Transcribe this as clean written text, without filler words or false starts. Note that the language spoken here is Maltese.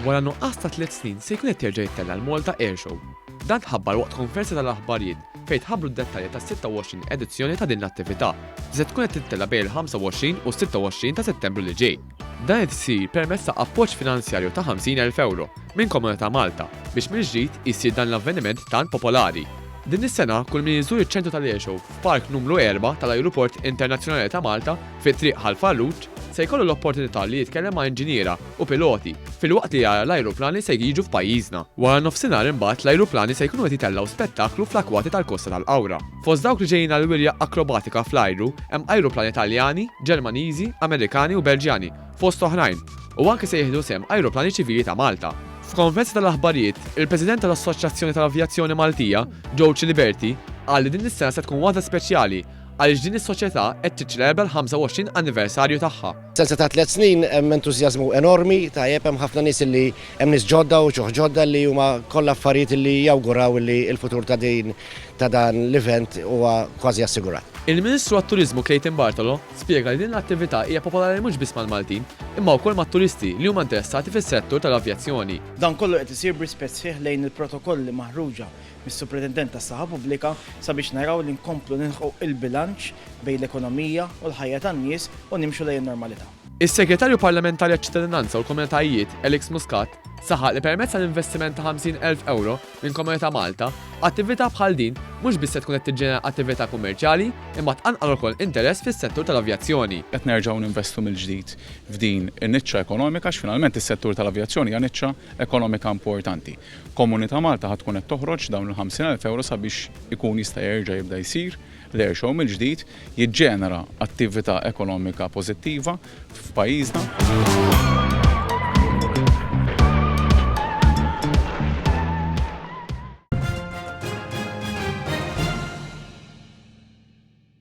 wara nuqqas ta' 3 snin se jkun qed jerġa' jittella l-Malta Airshow. Dan tħabbar waqt konferenza tal-aħbarijiet fejn tħabbru d-dettalji ta' 26 edizzjoni ta' din l-attività li se tkun qed tittella bejn il-25 u 26 ta' Settembru li ġej. Dan qed isir permezz ta' appoġġ finanzjarju ta' 50,000 euro minn Komunità Malta biex mill-ġdid issir dan l-avveniment tant popolari. Din is-sena kull min iżur iċ-ċentru tal-Airshow f'Park numru 4 tal-Ajruport Internazzjonali ta' Malta fit-triq ħal-Farruġ se jkollu l-opportunità li jitkellem ma' inġiniera u piloti fil-waqt li jara l-ajruplani se jiġu f'pajjiżna. Wara nofsinhar imbagħad l-ajruplani se jkunu qed jitellaw spettaklu fl-akwati tal-Kosta tal-Qawra. Fost dawk li ġejjin għall-wirja akrobatika fl-ajru hemm ajruplani Taljani, Ġermaniżi, Amerikani u Belġjani, fost oħrajn, u anke se jieħdu sehem ajruplani ċivili ta' Malta. F'konferenza tal-aħbarijiet, il-President tal-Assoċjazzjoni tal-Avjazzjoni Maltija, George Liberti, qal li din is-sena se tkun waħda speċjali għaliex din is-soċjetà qed tiċċelebra l-25 anniversarju tagħha. Senza ta' 3 snin hemm entużjażmu enormi, tajjeb hemm ħafna nies li hemm nies ġodda u ċuħ ġodda li huma kollha affarijiet li jawguraw li l-futur ta' dan l-event huwa kważi assigurat. Il-Ministru għat-Turiżmu Clayton Bartolo spjega li din l-attività hija popolari mhux biss mal-Maltin, imma wkoll mat-turisti li huma interessati fis-settur tal-avjazzjoni. Dan kollu qed isir b'rispett sħiħ lejn il-protokolli maħruġa mis-Superintendent tas-Saħħa Pubblika sabiex naraw li nkomplu nilħu il-bilanċ bejn l-ekonomija u l-ħajja tan-nies u nimxu lejn normalità. Is-Segretarju Parlamentari għaċ-Ċittadinanza u l-Komunitajiet Alex Muscat saħaq li permezz tal-investiment ta' 50,000 euro minn Komunità Malta, attività bħal din mhux biss se tkun qed tiġġenera attività kummerċjali imma tqanqal ukoll interess fis-settur tal-avjazzjoni. Qed nerġgħu ninvestu mill-ġdid f'din in-niċċa ekonomika x'finalment is-settur tal-avjazzjoni hija niċċa ekonomika importanti. Komunità Malta ħad tkun qed toħroġ dawn il-50,000 euro sabiex ikun jista' jerġa' jibda jsir l-Airshow mill-ġdid jiġġenera attività ekonomika pożittiva f'pajjiżna.